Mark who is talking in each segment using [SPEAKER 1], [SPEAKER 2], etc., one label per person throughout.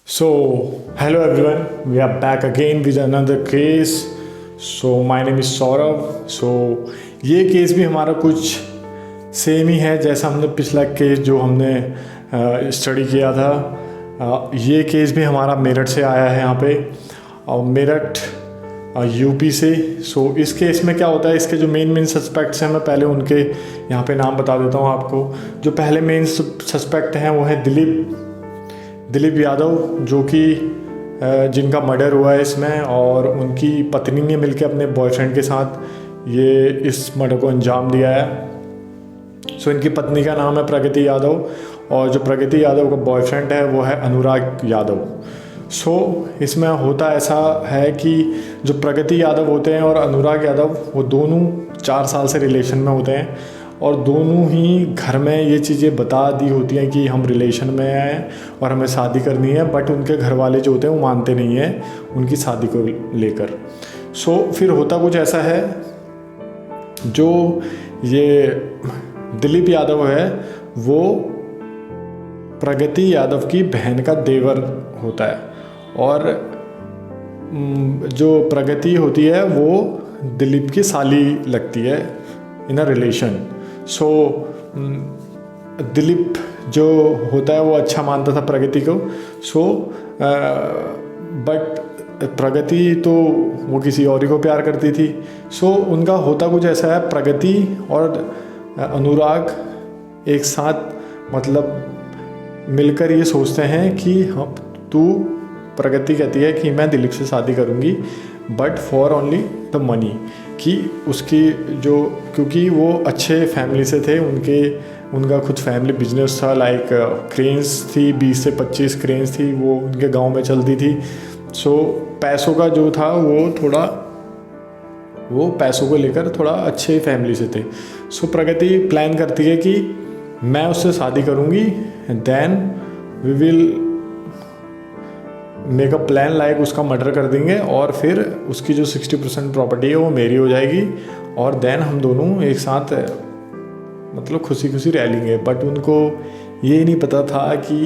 [SPEAKER 1] So, hello everyone, we are back again with another case. So, my name is Saurav. So, ये case भी हमारा कुछ same ही है जैसा हमने पिछला केस जो हमने स्टडी किया था। ये केस भी हमारा मेरठ से आया है यहाँ पे, और मेरठ यूपी से। सो इस केस में क्या होता है, इसके जो मेन सस्पेक्ट्स हैं मैं पहले उनके यहाँ पे नाम बता देता हूँ आपको। जो पहले मेन सस्पेक्ट हैं वो है दिलीप यादव, जो कि जिनका मर्डर हुआ है इसमें, और उनकी पत्नी ने मिलकर अपने बॉयफ्रेंड के साथ ये इस मर्डर को अंजाम दिया है। सो इनकी पत्नी का नाम है प्रगति यादव, और जो प्रगति यादव का बॉयफ्रेंड है वो है अनुराग यादव। सो इसमें होता ऐसा है कि जो प्रगति यादव होते हैं और अनुराग यादव, वो दोनों 4 साल से रिलेशन में होते हैं, और दोनों ही घर में ये चीज़ें बता दी होती हैं कि हम रिलेशन में हैं और हमें शादी करनी है, बट उनके घर वाले जो होते हैं वो मानते नहीं हैं उनकी शादी को लेकर। सो फिर होता कुछ ऐसा है, जो ये दिलीप यादव है वो प्रगति यादव की बहन का देवर होता है, और जो प्रगति होती है वो दिलीप की साली लगती है इन अ रिलेशन। सो दिलीप जो होता है वो अच्छा मानता था प्रगति को। सो बट प्रगति तो वो किसी और ही को प्यार करती थी। सो उनका होता कुछ ऐसा है, प्रगति और अनुराग एक साथ मतलब मिलकर ये सोचते हैं कि हम प्रगति कहती है कि मैं दिलीप से शादी करूंगी, but for only the money, कि उसकी जो, क्योंकि वो अच्छे फैमिली से थे, उनका खुद फैमिली बिजनेस था, लाइक क्रेन्स थी, 20 से 25 क्रेन्स थी, वो उनके गांव में चलती थी। सो पैसों का जो था वो पैसों को लेकर थोड़ा अच्छे फैमिली से थे। सो प्रगति प्लान करती है कि मैं उससे शादी करूंगी, then we will make a plan, like उसका मर्डर कर देंगे, और फिर उसकी जो 60% प्रॉपर्टी है वो मेरी हो जाएगी, और देन हम दोनों एक साथ मतलब खुशी खुशी रह लेंगे। बट उनको ये नहीं पता था कि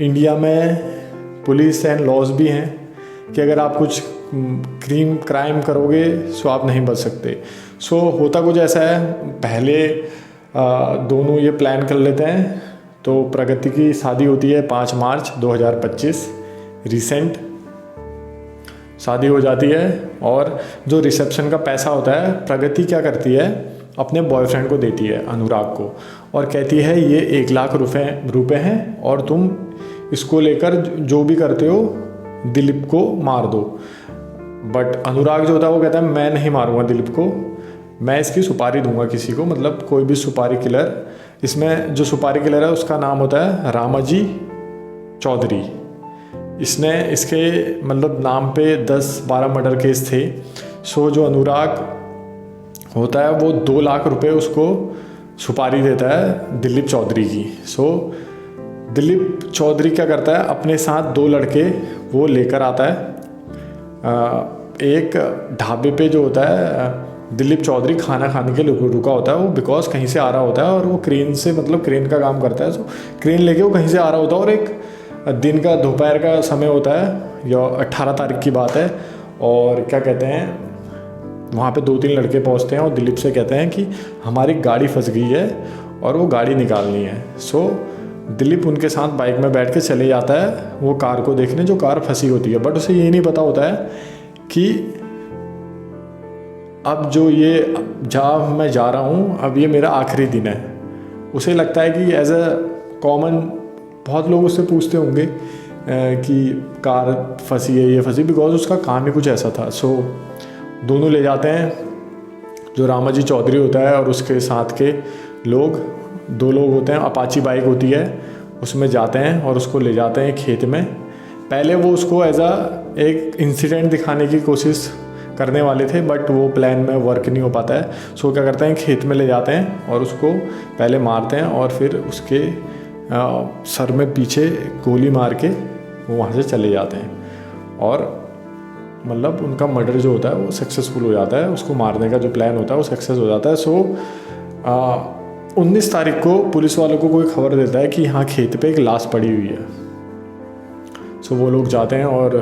[SPEAKER 1] इंडिया में पुलिस एंड लॉज भी हैं कि अगर आप कुछ क्राइम करोगे सो आप नहीं बच सकते। सो होता कुछ ऐसा है, पहले दोनों ये प्लान कर लेते हैं। तो प्रगति की शादी होती है 5 मार्च 2025, रिसेंट शादी हो जाती है, और जो रिसेप्शन का पैसा होता है प्रगति क्या करती है, अपने बॉयफ्रेंड को देती है अनुराग को, और कहती है ये 1 लाख रुपए हैं, और तुम इसको लेकर जो भी करते हो दिलीप को मार दो। बट अनुराग जो होता है वो कहता है मैं नहीं मारूंगा दिलीप को, मैं इसकी सुपारी दूंगा किसी को, मतलब कोई भी सुपारी किलर। इसमें जो सुपारी किलर है उसका नाम होता है रामाजी चौधरी। इसने इसके मतलब नाम पे 10-12 मर्डर केस थे। सो जो अनुराग होता है वो 2 लाख रुपए उसको सुपारी देता है दिलीप चौधरी की। सो दिलीप चौधरी क्या करता है, अपने साथ 2 लड़के वो लेकर आता है एक ढाबे पे जो होता है। दिलीप चौधरी खाना खाने के लिए रुका होता है, वो बिकॉज कहीं से आ रहा होता है, और वो क्रेन से मतलब क्रेन का काम करता है। सो क्रेन लेके वो कहीं से आ रहा होता है, और एक दिन का दोपहर का समय होता है, या 18 तारीख की बात है, और क्या कहते हैं वहाँ पे 2-3 लड़के पहुँचते हैं और दिलीप से कहते हैं कि हमारी गाड़ी फंस गई है और वो गाड़ी निकालनी है। सो दिलीप उनके साथ बाइक में बैठ के चले जाता है वो कार को देखने, जो कार फंसी होती है। बट उसे ये नहीं पता होता है कि अब जो ये जहाँ मैं जा रहा हूँ अब ये मेरा आखिरी दिन है। उसे लगता है कि एज अ कॉमन बहुत लोग उससे पूछते होंगे कि कार फंसी है, ये फंसी, बिकॉज उसका काम ही कुछ ऐसा था। सो दोनों ले जाते हैं, जो रामाजी चौधरी होता है और उसके साथ के लोग, 2 लोग होते हैं, अपाची बाइक होती है, उसमें जाते हैं और उसको ले जाते हैं खेत में। पहले वो उसको एज एक इंसिडेंट दिखाने की कोशिश करने वाले थे, बट वो प्लान में वर्क नहीं हो पाता है। सो क्या करते हैं, खेत में ले जाते हैं और उसको पहले मारते हैं, और फिर उसके सर में पीछे गोली मार के वो वहाँ से चले जाते हैं, और मतलब उनका मर्डर जो होता है वो सक्सेसफुल हो जाता है। उसको मारने का जो प्लान होता है वो सक्सेस हो जाता है। सो 19 तारीख को पुलिस वालों को कोई खबर देता है कि यहाँ खेत पे एक लाश पड़ी हुई है। सो वो लोग जाते हैं और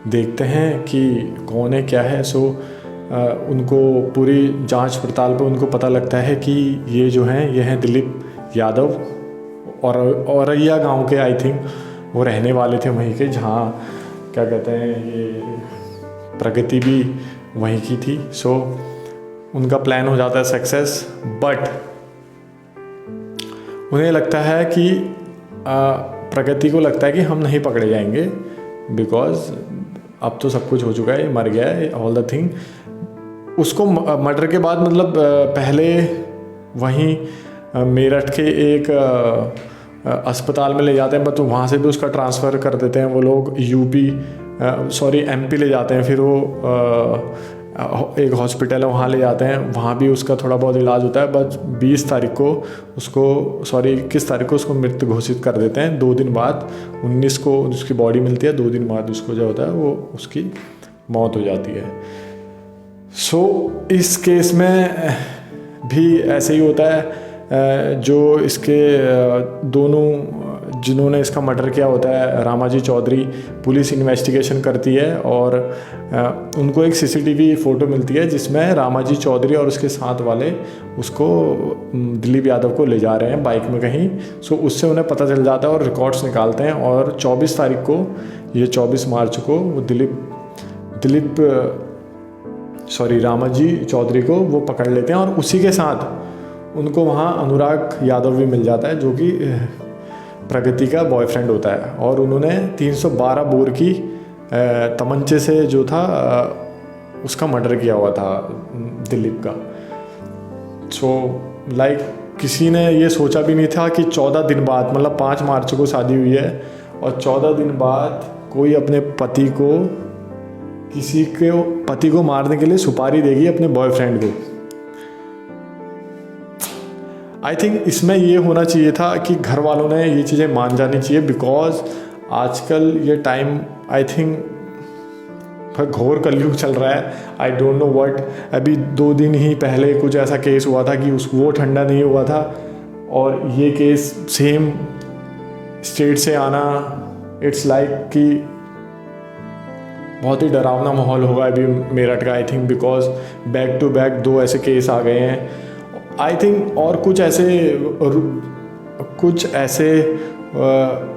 [SPEAKER 1] देखते हैं कि कौन है क्या है। सो उनको पूरी जांच पड़ताल पे उनको पता लगता है कि ये जो हैं ये हैं दिलीप यादव और औरैया गांव के, आई थिंक वो रहने वाले थे वहीं के, जहाँ क्या कहते हैं ये प्रगति भी वहीं की थी। सो उनका प्लान हो जाता है सक्सेस, बट उन्हें लगता है कि प्रगति को लगता है कि हम नहीं पकड़े जाएंगे, बिकॉज अब तो सब कुछ हो चुका है, मर गया है, ऑल द थिंग। उसको मर्डर के बाद मतलब पहले वहीं मेरठ के एक अस्पताल में ले जाते हैं, बट वहाँ से भी उसका ट्रांसफ़र कर देते हैं वो लोग, एमपी ले जाते हैं। फिर वो एक हॉस्पिटल है वहाँ ले जाते हैं, वहाँ भी उसका थोड़ा बहुत इलाज होता है। बस 20 तारीख को उसको 21 तारीख को उसको मृत घोषित कर देते हैं। 2 दिन बाद 19 को उसकी बॉडी मिलती है, 2 दिन बाद उसको जो होता है वो उसकी मौत हो जाती है। सो इस केस में भी ऐसे ही होता है, जो इसके दोनों जिन्होंने इसका मर्डर किया होता है रामाजी चौधरी, पुलिस इन्वेस्टिगेशन करती है और उनको एक सीसीटीवी फ़ोटो मिलती है जिसमें रामाजी चौधरी और उसके साथ वाले उसको दिलीप यादव को ले जा रहे हैं बाइक में कहीं। सो उससे उन्हें पता चल जाता है और रिकॉर्ड्स निकालते हैं, और 24 मार्च को वो रामाजी चौधरी को वो पकड़ लेते हैं, और उसी के साथ उनको वहाँ अनुराग यादव भी मिल जाता है जो कि प्रगति का बॉयफ्रेंड होता है। और उन्होंने 312 बोर की तमंचे से जो था उसका मर्डर किया हुआ था दिलीप का। सो किसी ने ये सोचा भी नहीं था कि 14 दिन बाद, मतलब 5 मार्च को शादी हुई है और 14 दिन बाद कोई अपने पति को मारने के लिए सुपारी देगी अपने बॉयफ्रेंड को। आई थिंक इसमें ये होना चाहिए था कि घर वालों ने ये चीज़ें मान जानी चाहिए, बिकॉज आजकल ये टाइम आई थिंक घोर कलयुग चल रहा है। आई डोंट नो व्हाट, अभी 2 दिन ही पहले कुछ ऐसा केस हुआ था कि वो ठंडा नहीं हुआ था, और ये केस सेम स्टेट से आना, इट्स लाइक कि बहुत ही डरावना माहौल होगा अभी मेरठ का, I think, because back to back 2 ऐसे केस आ गए हैं। आई थिंक और कुछ ऐसे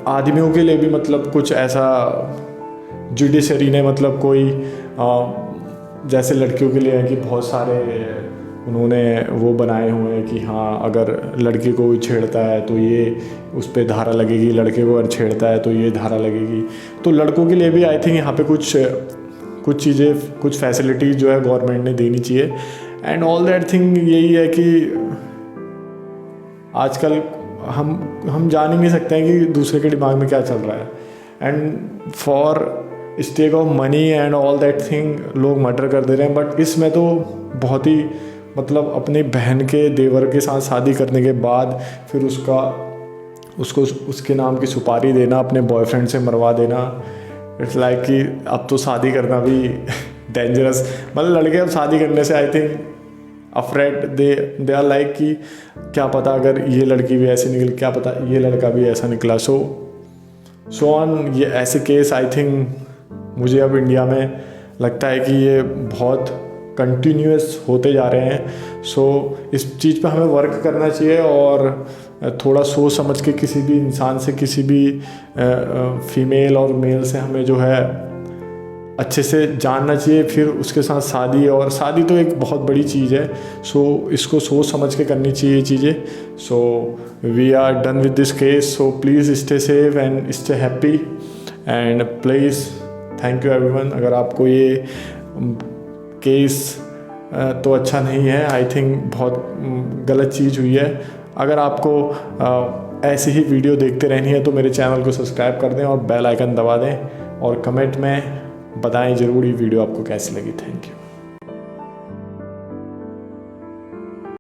[SPEAKER 1] आदमियों के लिए भी, मतलब कुछ ऐसा जुडिशरी ने, मतलब कोई जैसे लड़कियों के लिए है कि बहुत सारे उन्होंने वो बनाए हुए हैं कि हाँ, अगर लड़की को छेड़ता है तो ये उस पर धारा लगेगी, लड़के को अगर छेड़ता है तो ये धारा लगेगी। तो लड़कों के लिए भी आई थिंक यहाँ पे कुछ चीज़ें, कुछ फैसिलिटीज़ जो है गवर्नमेंट ने देनी चाहिए। एंड ऑल दैट थिंग यही है कि आजकल हम जान ही नहीं सकते हैं कि दूसरे के दिमाग में क्या चल रहा है, and for stake of money and all that thing लोग मर्डर कर दे रहे हैं। बट इसमें तो बहुत ही, मतलब अपनी बहन के देवर के साथ शादी करने के बाद फिर उसको उसके नाम की सुपारी देना, अपने बॉयफ्रेंड से मरवा देना, इट्स लाइक कि अब तो शादी करना भी डेंजरस। मतलब लड़के अब शादी करने से I think afraid, they are like कि क्या पता अगर ये लड़की भी ऐसी निकली, क्या पता ये लड़का भी ऐसा निकला। सो ऑन ये ऐसे केस आई थिंक मुझे अब इंडिया में लगता है कि ये बहुत कंटिन्यूअस होते जा रहे हैं। सो इस चीज़ पे हमें वर्क करना चाहिए और थोड़ा सोच समझ के किसी भी इंसान से, किसी भी फीमेल और मेल से हमें जो है अच्छे से जानना चाहिए, फिर उसके साथ शादी। और शादी तो एक बहुत बड़ी चीज़ है, सो इसको सोच समझ के करनी चाहिए ये चीज़ें। So we are done with this case, so please stay safe and stay happy and please thank you everyone. अगर आपको ये केस तो अच्छा नहीं है, आई थिंक बहुत गलत चीज़ हुई है। अगर आपको ऐसी ही वीडियो देखते रहनी है तो मेरे चैनल को सब्सक्राइब कर दें और बेल आइकन दबा दें, और कमेंट में बताएं ज़रूर ये वीडियो आपको कैसी लगी। Thank you.